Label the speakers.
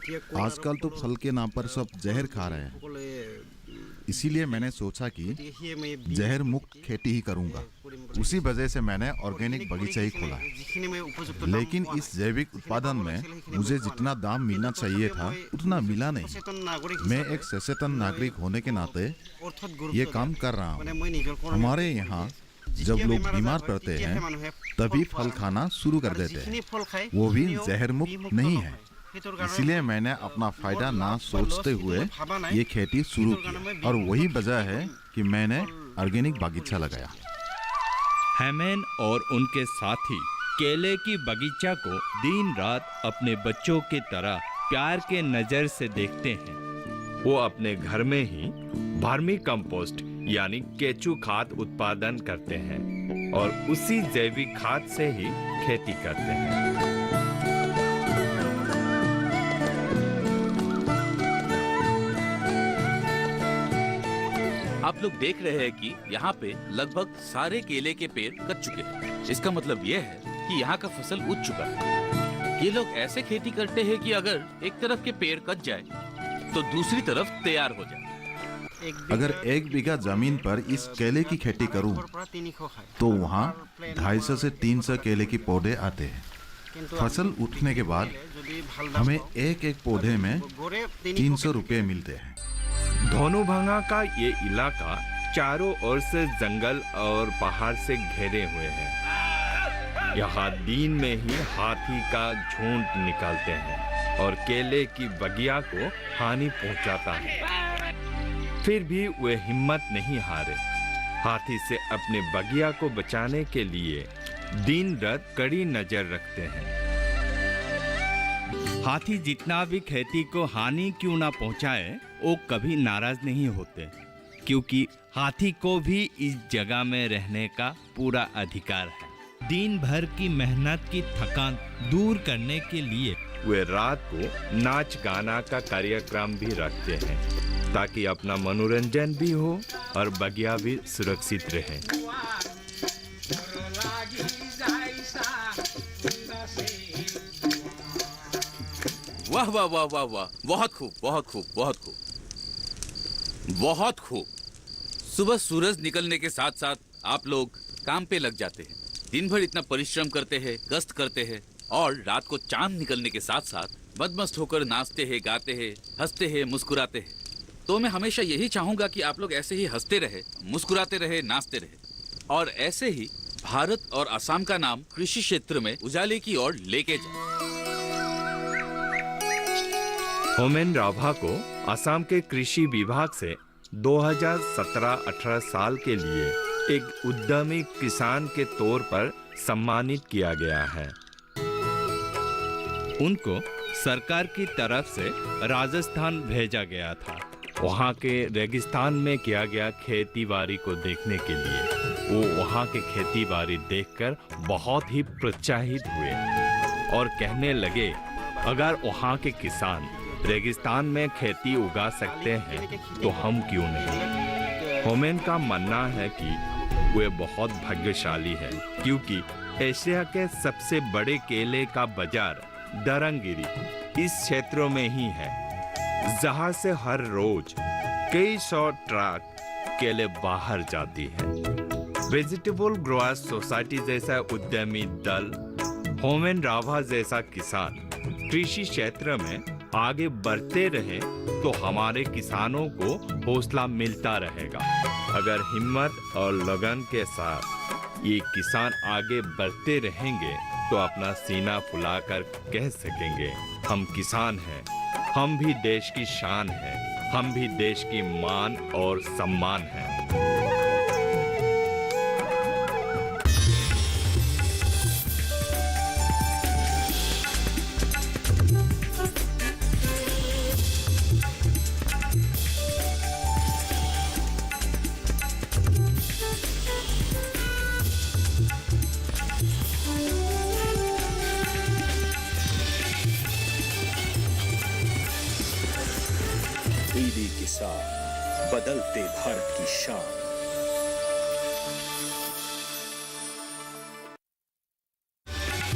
Speaker 1: आजकल तो फल के नाम पर सब जहर खा रहे हैं, इसीलिए मैंने सोचा कि जहर मुक्त खेती ही करूंगा। उसी वजह से मैंने ऑर्गेनिक बगीचा ही खोला है। लेकिन इस जैविक उत्पादन में मुझे जितना दाम मिलना चाहिए था उतना मिला नहीं। मैं एक सचेतन नागरिक होने के नाते ये काम कर रहा हूँ। हमारे यहाँ जब लोग बीमार पड़ते हैं तभी फल खाना शुरू कर देते हैं, वो भी जहर मुक्त नहीं है। इसलिए मैंने अपना फायदा ना सोचते हुए ये खेती शुरू की और वही वजह है कि मैंने ऑर्गेनिक बागीचा लगाया।
Speaker 2: हेमेन और उनके साथी केले की बगीचा को दिन रात अपने बच्चों की तरह प्यार के नजर से देखते हैं। वो अपने घर में ही वर्मी कंपोस्ट यानी केचू खाद उत्पादन करते हैं और उसी जैविक खाद से ही खेती करते हैं।
Speaker 3: आप लोग देख रहे हैं कि यहाँ पे लगभग सारे केले के पेड़ कट चुके हैं। इसका मतलब ये है कि यहाँ का फसल उग चुका है। ये लोग ऐसे खेती करते हैं कि अगर एक तरफ के पेड़ कट जाए तो दूसरी तरफ तैयार हो जाए।
Speaker 1: अगर 1 बीघा जमीन पर इस केले की खेती करूं तो वहाँ 250 से 300 केले के पौधे आते हैं। फसल उठने के बाद हमें एक एक पौधे में 300 रुपये मिलते हैं।
Speaker 2: धोनुभांगा का ये इलाका चारों ओर से जंगल और पहाड़ से घेरे हुए हैं। यहाँ दिन में ही हाथी का झुंड निकलते हैं और केले की बगिया को हानि पहुँचाता है। फिर भी वे हिम्मत नहीं हारे। हाथी से अपने बगिया को बचाने के लिए दिन रात कड़ी नजर रखते हैं। हाथी जितना भी खेती को हानि क्यों ना पहुंचाए, वो कभी नाराज नहीं होते, क्योंकि हाथी को भी इस जगह में रहने का पूरा अधिकार है। दिन भर की मेहनत की थकान दूर करने के लिए वे रात को नाच गाना का कार्यक्रम भी रखते हैं ताकि अपना मनोरंजन भी हो और बगिया भी सुरक्षित रहे।
Speaker 3: वाह वाह वाह वाह वाह, बहुत खूब बहुत खूब बहुत खूब बहुत खूब। सुबह सूरज निकलने के साथ साथ आप लोग काम पे लग जाते हैं। दिन भर इतना परिश्रम करते हैं, गश्त करते हैं और रात को चांद निकलने के साथ साथ मदमस्त होकर नाचते हैं, गाते हैं, हंसते हैं, मुस्कुराते हैं। तो मैं हमेशा यही चाहूंगा कि आप लोग ऐसे ही हंसते रहे, मुस्कुराते रहे, नाचते रहे और ऐसे ही भारत और असम का नाम कृषि क्षेत्र में उजाले की ओर लेके जाए।
Speaker 2: होमेन राभा को असम के कृषि विभाग से 2017-18 साल के लिए एक उद्यमी किसान के तौर पर सम्मानित किया गया है। उनको सरकार की तरफ से राजस्थान भेजा गया था। वहाँ के रेगिस्तान में किया गया खेती-बाड़ी को देखने के लिए वो वहाँ के खेती-बाड़ी देखकर बहुत ही प्रोत्साहित हुए और कहने लगे, अगर वहाँ के किसान रेगिस्तान में खेती उगा सकते हैं तो हम क्यों नहीं। होमेन का मानना है कि वे बहुत भाग्यशाली है, क्योंकि एशिया के सबसे बड़े केले का बाजार दरंगिरी इस क्षेत्रों में ही है, जहां से हर रोज कई सौ ट्रक केले बाहर जाती है। वेजिटेबल ग्रोअर्स सोसाइटी जैसा उद्यमी दल, होमेन राभा जैसा किसान कृषि क्षेत्र में आगे बढ़ते रहे तो हमारे किसानों को हौसला मिलता रहेगा। अगर हिम्मत और लगन के साथ ये किसान आगे बढ़ते रहेंगे तो अपना सीना फुलाकर कह सकेंगे, हम किसान हैं, हम भी देश की शान हैं, हम भी देश की मान और सम्मान हैं।
Speaker 4: डीडी किसान, बदलते भारत की शान।